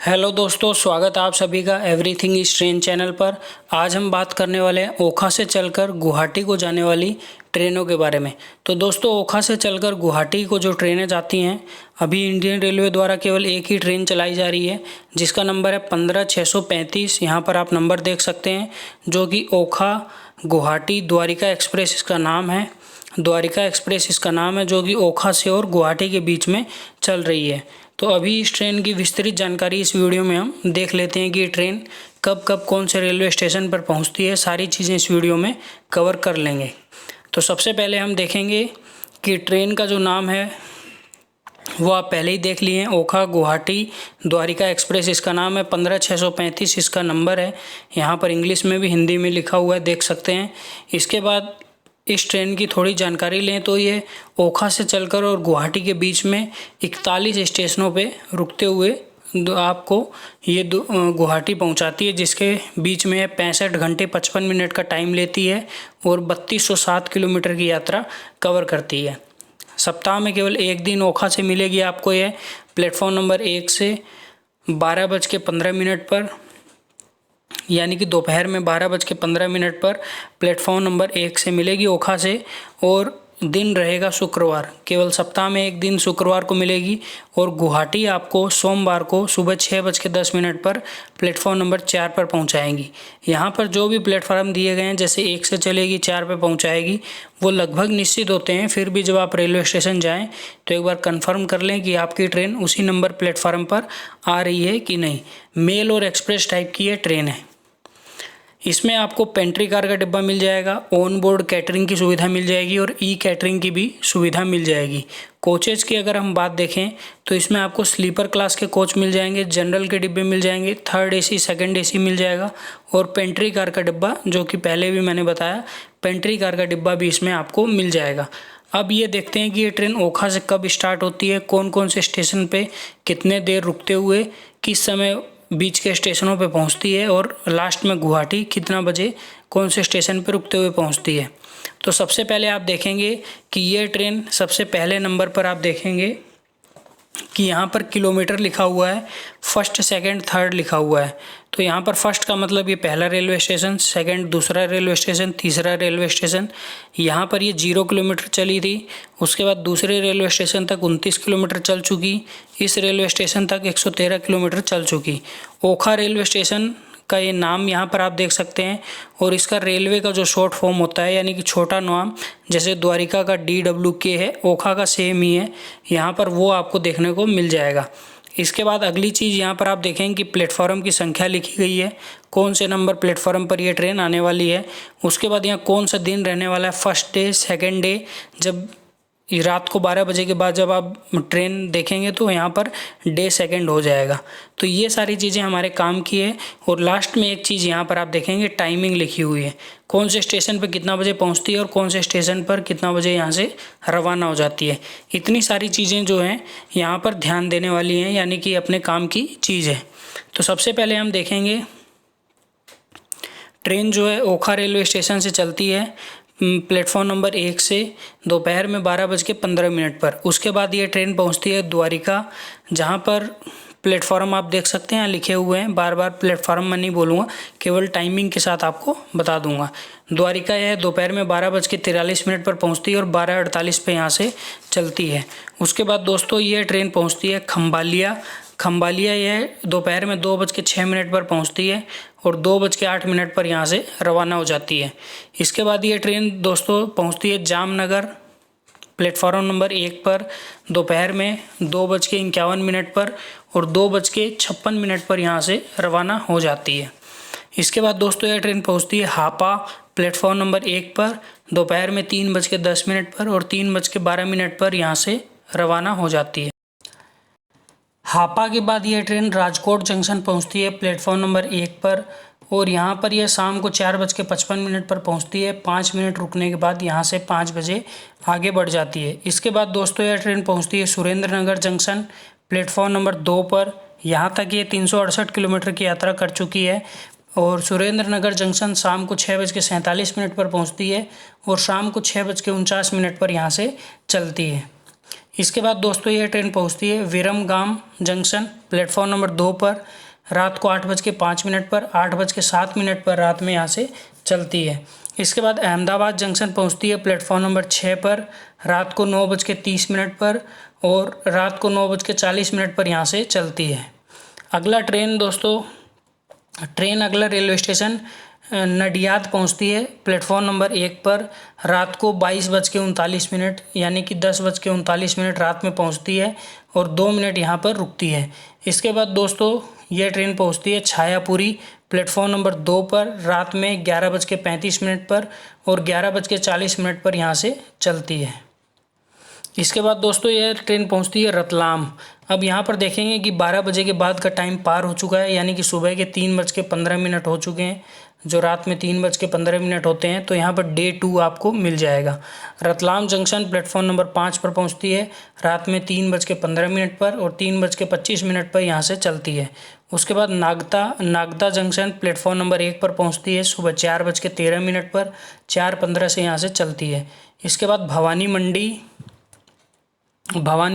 Hello दोस्तों, स्वागत है आप सभी का एवरीथिंग इज ट्रेन चैनल पर। आज हम बात करने वाले हैं ओखा से चलकर गुवाहाटी को जाने वाली ट्रेनों के बारे में। तो दोस्तों, ओखा से चलकर गुवाहाटी को जो ट्रेनें जाती हैं, अभी इंडियन रेलवे द्वारा केवल एक ही ट्रेन चलाई जा रही है जिसका नंबर है 15635। यहाँ पर आप नंबर देख सकते हैं, जो कि ओखा गुवाहाटी द्वारिका एक्सप्रेस इसका नाम है। द्वारिका एक्सप्रेस इसका नाम है, जो कि ओखा से और गुवाहाटी के बीच में चल रही है। तो अभी इस ट्रेन की विस्तृत जानकारी इस वीडियो में हम देख लेते हैं कि ये ट्रेन कब कब कौन से रेलवे स्टेशन पर पहुंचती है। सारी चीज़ें इस वीडियो में कवर कर लेंगे। तो सबसे पहले हम देखेंगे कि ट्रेन का जो नाम है वो आप पहले ही देख लिए हैं, ओखा गुवाहाटी द्वारिका एक्सप्रेस इसका नाम है। 15635 इसका नंबर है। यहाँ पर इंग्लिश में भी हिंदी में लिखा हुआ है, देख सकते हैं। इसके बाद इस ट्रेन की थोड़ी जानकारी लें तो ये ओखा से चलकर और गुवाहाटी के बीच में 41 स्टेशनों पे रुकते हुए आपको ये गुवाहाटी पहुंचाती है, जिसके बीच में 65 घंटे 55 मिनट का टाइम लेती है और 3207 किलोमीटर की यात्रा कवर करती है। सप्ताह में केवल एक दिन ओखा से मिलेगी आपको। यह प्लेटफॉर्म नंबर 1 से 12:15 पर, यानी कि दोपहर में 12:15 पर प्लेटफॉर्म नंबर 1 से मिलेगी ओखा से। और दिन रहेगा शुक्रवार, केवल सप्ताह में एक दिन शुक्रवार को मिलेगी। और गुवाहाटी आपको सोमवार को सुबह 6:10 पर प्लेटफॉर्म नंबर 4 पर पहुंचाएंगी। यहाँ पर जो भी प्लेटफॉर्म दिए गए हैं, जैसे 1 से चलेगी 4 पे पहुंचाएगी, वो लगभग निश्चित होते हैं। फिर भी जब आप रेलवे स्टेशन जाएं तो एक बार कंफर्म कर लें कि आपकी ट्रेन उसी नंबर प्लेटफॉर्म पर आ रही है कि नहीं। मेल और एक्सप्रेस टाइप की ये ट्रेन है। इसमें आपको पेंट्री कार का डिब्बा मिल जाएगा, ऑन बोर्ड कैटरिंग की सुविधा मिल जाएगी और ई कैटरिंग की भी सुविधा मिल जाएगी। कोचेज की अगर हम बात देखें तो इसमें आपको स्लीपर क्लास के कोच मिल जाएंगे, जनरल के डिब्बे मिल जाएंगे, थर्ड एसी सेकंड एसी मिल जाएगा और पेंट्री कार का डिब्बा, जो कि पहले भी मैंने बताया, पेंट्री कार का डिब्बा भी इसमें आपको मिल जाएगा। अब ये देखते हैं कि ये ट्रेन ओखा से कब स्टार्ट होती है, कौन कौन से स्टेशन पे कितने देर रुकते हुए किस समय बीच के स्टेशनों पे पहुंचती है और लास्ट में गुवाहाटी कितना बजे कौन से स्टेशन पे रुकते हुए पहुंचती है। तो सबसे पहले आप देखेंगे कि ये ट्रेन सबसे पहले नंबर पर आप देखेंगे कि यहाँ पर किलोमीटर लिखा हुआ है, फर्स्ट सेकंड थर्ड लिखा हुआ है। तो यहाँ पर फर्स्ट का मतलब ये पहला रेलवे स्टेशन, सेकंड दूसरा रेलवे स्टेशन, तीसरा रेलवे स्टेशन। यहाँ पर ये 0 किलोमीटर चली थी। उसके बाद दूसरे रेलवे स्टेशन तक 29 किलोमीटर चल चुकी। इस रेलवे स्टेशन तक 113 किलोमीटर चल चुकी। ओखा रेलवे स्टेशन का ये नाम यहाँ पर आप देख सकते हैं। और इसका रेलवे का जो शॉर्ट फॉर्म होता है, यानी कि छोटा नाम, जैसे द्वारिका का DWK है, ओखा का सेम ही है यहाँ पर, वो आपको देखने को मिल जाएगा। इसके बाद अगली चीज़ यहाँ पर आप देखेंगे कि प्लेटफॉर्म की संख्या लिखी गई है, कौन से नंबर प्लेटफॉर्म पर यह ट्रेन आने वाली है। उसके बाद यहाँ कौन सा दिन रहने वाला है, फर्स्ट डे सेकेंड डे। जब रात को 12 बजे के बाद जब आप ट्रेन देखेंगे तो यहाँ पर डे सेकंड हो जाएगा। तो ये सारी चीज़ें हमारे काम की है। और लास्ट में एक चीज़ यहाँ पर आप देखेंगे, टाइमिंग लिखी हुई है, कौन से स्टेशन पर कितना बजे पहुँचती है और कौन से स्टेशन पर कितना बजे यहाँ से रवाना हो जाती है। इतनी सारी चीज़ें जो हैं यहाँ पर ध्यान देने वाली हैं, यानी कि अपने काम की चीज़ है। तो सबसे पहले हम देखेंगे ट्रेन जो है ओखा रेलवे स्टेशन से चलती है प्लेटफॉर्म नंबर 1 से दोपहर में 12:15 पर। उसके बाद ये ट्रेन पहुंचती है द्वारिका, जहां पर प्लेटफॉर्म आप देख सकते हैं लिखे हुए हैं। बार बार प्लेटफॉर्म मैं नहीं बोलूँगा, केवल टाइमिंग के साथ आपको बता दूंगा। द्वारिका यह दोपहर में 12:43 पर पहुंचती है और 12:48 पे यहाँ से चलती है। उसके बाद दोस्तों ये ट्रेन पहुँचती है खम्बालिया। खम्बालिया यह दोपहर में 2:06 पर पहुंचती है और 2:08 पर यहाँ से रवाना हो जाती है। इसके बाद ये ट्रेन दोस्तों पहुंचती है जामनगर प्लेटफॉर्म नंबर 1 पर दोपहर में 2:51 पर और 2:56 पर यहाँ से रवाना हो जाती है। इसके बाद दोस्तों यह ट्रेन पहुंचती है हापा प्लेटफॉर्म नंबर 1 पर दोपहर में 3:10 पर और 3:12 पर यहाँ से रवाना हो जाती है। हापा के बाद यह ट्रेन राजकोट जंक्शन पहुंचती है प्लेटफॉर्म नंबर 1 पर और यहाँ पर यह शाम को 4:55 पर पहुंचती है। 5 मिनट रुकने के बाद यहाँ से 5 बजे आगे बढ़ जाती है। इसके बाद दोस्तों यह ट्रेन पहुंचती है सुरेंद्र नगर जंक्शन प्लेटफॉर्म नंबर 2 पर। यहाँ तक ये 368 किलोमीटर की यात्रा कर चुकी है और सुरेंद्र नगर जंक्शन शाम को 6:47 पर पहुँचती है और शाम को 6:49 पर यहाँ से चलती है। इसके बाद दोस्तों यह ट्रेन पहुंचती है विरमगाम जंक्शन प्लेटफॉर्म नंबर 2 पर रात को 8:05 पर, 8:07 पर रात में यहाँ से चलती है। इसके बाद अहमदाबाद जंक्शन पहुंचती है प्लेटफॉर्म नंबर 6 पर रात को 9:30 पर और रात को 9:40 पर यहाँ से चलती है। अगला अगला रेलवे स्टेशन नडियाद पहुंचती है प्लेटफॉर्म नंबर 1 पर रात को 22:39 यानी कि 10:39 रात में पहुंचती है और 2 मिनट यहाँ पर रुकती है। इसके बाद दोस्तों यह ट्रेन पहुंचती है छायापुरी प्लेटफॉर्म नंबर 2 पर रात में 11:35 पर और 11:40 पर यहाँ से चलती है। इसके बाद दोस्तों यह ट्रेन पहुंचती है रतलाम। अब यहाँ पर देखेंगे कि 12 बजे के बाद का टाइम पार हो चुका है, यानी कि सुबह के 3:15 हो चुके हैं, जो रात में 3:15 होते हैं। तो यहाँ पर डे 2 आपको मिल जाएगा। रतलाम जंक्शन प्लेटफॉर्म नंबर 5 पर पहुँचती है रात में 3:15 पर और 3:25 पर यहाँ से चलती है। उसके बाद नागदा जंक्शन प्लेटफॉर्म नंबर 1 पर पहुँचती है सुबह 4:13 पर, 4:15 से यहाँ से चलती है। इसके बाद भवानी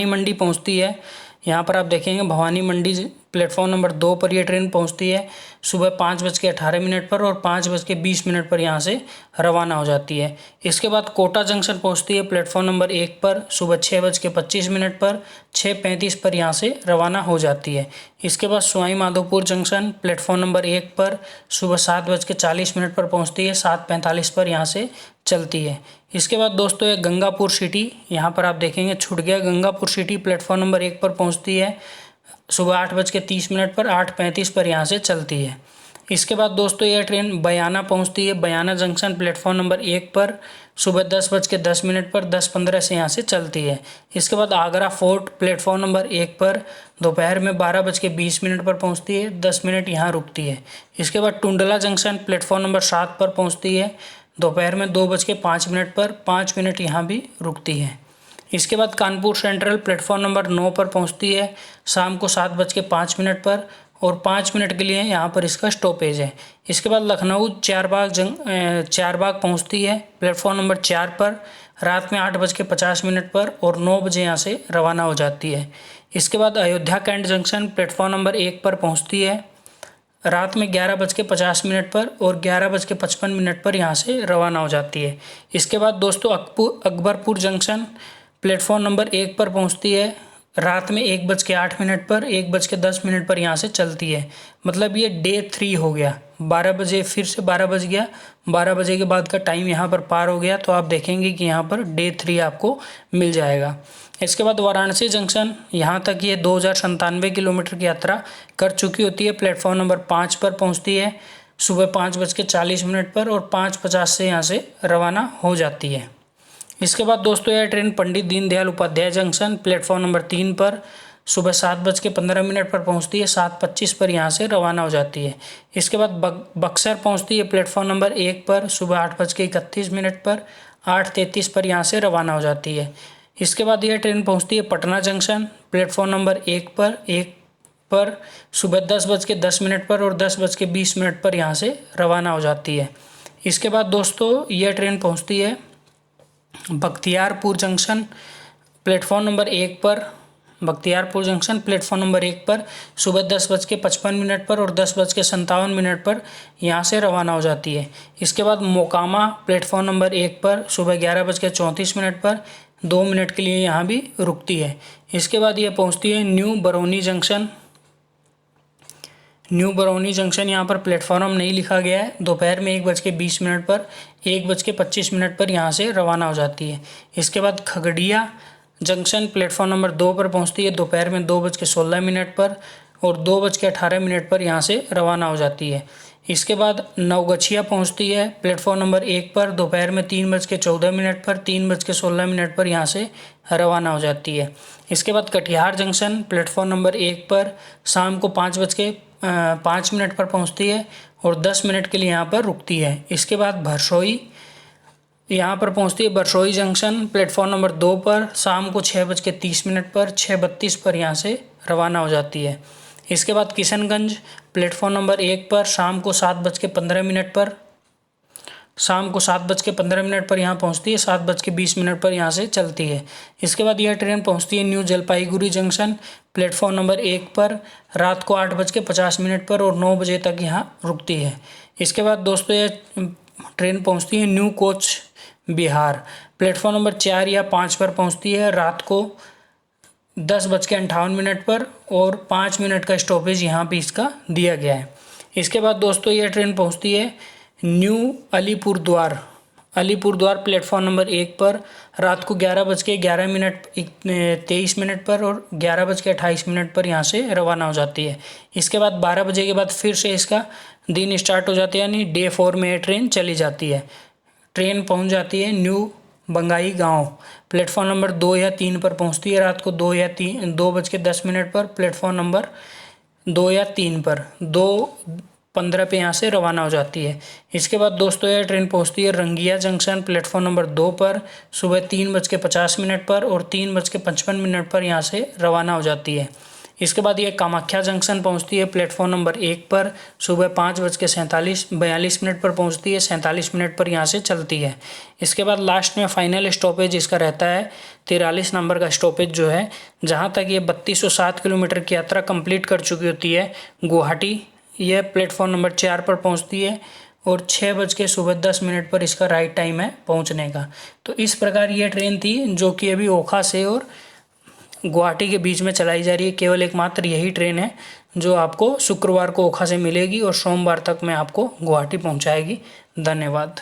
मंडी पहुंचती है। यहाँ पर आप देखेंगे भवानी मंडी प्लेटफॉर्म नंबर 2 पर यह ट्रेन पहुंचती है सुबह 5:18 पर और 5:20 पर यहाँ से रवाना हो जाती है। इसके बाद कोटा जंक्शन पहुंचती है प्लेटफॉर्म नंबर 1 पर सुबह 6:25 पर, 6:35 पर यहाँ से रवाना हो जाती है। इसके बाद Sawai Madhopur junction platform number 1 पर सुबह 7:40 पर पहुँचती है, 7:45 पर यहाँ से चलती है। इसके बाद दोस्तों ये गंगापुर सिटी, यहाँ पर आप देखेंगे छूट गया, गंगापुर सिटी प्लेटफॉर्म नंबर 1 पर पहुँचती है सुबह 8:30 पर, 8:35 पर यहाँ से चलती है। इसके बाद दोस्तों यह ट्रेन बयाना पहुँचती है बयाना जंक्शन प्लेटफॉर्म नंबर 1 पर सुबह 10:10 पर, 10:15 से यहाँ से चलती है। इसके बाद आगरा फोर्ट प्लेटफॉर्म नंबर 1 पर दोपहर में 12:20 पर पहुँचती है, 10 मिनट यहाँ रुकती है। इसके बाद टुंडला जंक्शन प्लेटफॉर्म नंबर 7 पर पहुँचती है दोपहर में 2:05 पर, 5 मिनट यहाँ भी रुकती है। इसके बाद कानपुर सेंट्रल प्लेटफॉर्म नंबर 9 पर पहुँचती है शाम को 7:05 पर और 5 मिनट के लिए यहाँ पर इसका स्टॉपेज है। इसके बाद लखनऊ चारबाग पहुँचती है प्लेटफॉर्म नंबर 4 पर रात में 8:50 पर और 9 बजे यहाँ से रवाना हो जाती है। इसके बाद Ayodhya cantt junction platform number 1 पर पहुँचती है रात में 11:50 पर और 11:55 पर यहाँ से रवाना हो जाती है। इसके बाद दोस्तों अकबरपुर जंक्शन प्लेटफॉर्म नंबर 1 पर पहुँचती है रात में 1:08 पर, 1:10 पर यहाँ से चलती है। मतलब ये डे 3 हो गया। 12 बजे फिर से 12 बज गया, 12 बजे के बाद का टाइम यहाँ पर पार हो गया। तो आप देखेंगे कि यहाँ पर डे 3 आपको मिल जाएगा। इसके बाद वाराणसी जंक्शन, यहाँ तक ये 2097 किलोमीटर की यात्रा कर चुकी होती है। प्लेटफॉर्म नंबर 5 पर पहुँचती है सुबह 5:40 पर और 5:50 से यहाँ से रवाना हो जाती है। इसके बाद दोस्तों यह train Pandit Deendayal Upadhyay junction platform number 3 पर सुबह 7:15 पर पहुँचती है, 7:25 पर यहाँ से रवाना हो जाती है। इसके बाद बक्सर पहुँचती है प्लेटफॉर्म नंबर 1 पर सुबह 8:31 पर, 8:33 पर यहाँ से रवाना हो जाती है। इसके बाद यह ट्रेन पहुँचती है पटना जंक्शन प्लेटफॉर्म नंबर 1 पर सुबह 10:10 पर और 10:20 पर यहाँ से रवाना हो जाती है। इसके बाद दोस्तों यह ट्रेन पहुँचती है बख्तियारपुर जंक्शन प्लेटफॉर्म नंबर 1 पर, बख्तियारपुर जंक्शन प्लेटफॉर्म नंबर 1 पर सुबह 10:55 पर और 10:57 पर यहाँ से रवाना हो जाती है। इसके बाद मोकामा प्लेटफॉर्म नंबर 1 पर सुबह 11:34 पर 2 मिनट के लिए यहाँ भी रुकती है। इसके बाद ये पहुँचती है न्यू बरौनी जंक्शन यहाँ पर प्लेटफॉर्म नहीं लिखा गया है। दोपहर में 1:20 पर, 1:25 पर यहाँ से रवाना हो जाती है। इसके बाद खगड़िया जंक्शन प्लेटफॉर्म नंबर 2 पर पहुँचती है दोपहर में 2:16 पर और 2:18 पर यहाँ से रवाना हो जाती है। इसके बाद नवगछिया पहुँचती है प्लेटफॉर्म नंबर 1 पर दोपहर में 3:14 पर, 3:16 पर यहाँ से रवाना हो जाती है। इसके बाद कटिहार जंक्शन प्लेटफॉर्म नंबर 1 पर शाम को 5:05 पर पहुँचती है और 10 मिनट के लिए यहाँ पर रुकती है। इसके बाद भरसोई यहाँ पर पहुँचती है बरसोई जंक्शन प्लेटफॉर्म नंबर 2 पर शाम को 6:30 पर, 6:32 पर यहाँ से रवाना हो जाती है। इसके बाद किशनगंज प्लेटफॉर्म नंबर 1 पर शाम को 7:15 पर, शाम को 7:15 पर यहाँ पहुँचती है, 7:20 पर यहाँ से चलती है। इसके बाद यह ट्रेन पहुँचती है new Jalpaiguri junction platform number 1 पर रात को 8:50 पर और 9 बजे तक यहाँ रुकती है। इसके बाद दोस्तों यह ट्रेन पहुँचती है new coach Bihar platform number 4 या 5 पर पहुँचती है रात को 10:58 पर और 5 मिनट का स्टॉपेज यहाँ पे इसका दिया गया है। इसके बाद दोस्तों यह ट्रेन पहुँचती है न्यू अलीपुरद्वार प्लेटफॉर्म नंबर 1 पर रात को 11:23 पर और 11:28 पर यहाँ से रवाना हो जाती है। इसके बाद 12 बजे के बाद फिर से इसका दिन स्टार्ट हो जाता है, यानी डे 4 में यह ट्रेन चली जाती है। ट्रेन पहुँच जाती है न्यू बंगाई गांव प्लेटफॉर्म नंबर 2 या 3 पर पहुँचती है रात को 2:10 पर प्लेटफॉर्म नंबर 2 या 3 पर 2:15 पे यहाँ से रवाना हो जाती है। इसके बाद दोस्तों यह ट्रेन पहुँचती है रंगिया जंक्शन प्लेटफॉर्म नंबर 2 पर सुबह 3:50 पर और 3:55 पर यहाँ से रवाना हो जाती है। इसके बाद ये कामाख्या जंक्शन पहुंचती है प्लेटफॉर्म नंबर 1 पर सुबह 5:42 पर पहुंचती है, 47 मिनट पर यहाँ से चलती है। इसके बाद लास्ट में फाइनल स्टॉपेज इसका रहता है 43 नंबर का स्टॉपेज जो है, जहाँ तक ये 3207 किलोमीटर की यात्रा कंप्लीट कर चुकी होती है गुवाहाटी। यह प्लेटफॉर्म नंबर 4 पर पहुँचती है और 6:10 पर इसका राइट टाइम है पहुँचने का। तो इस प्रकार ये ट्रेन थी जो कि अभी ओखा से और गुवाहाटी के बीच में चलाई जा रही है। केवल एकमात्र यही ट्रेन है जो आपको शुक्रवार को ओखा से मिलेगी और सोमवार तक में आपको गुवाहाटी पहुंचाएगी। धन्यवाद।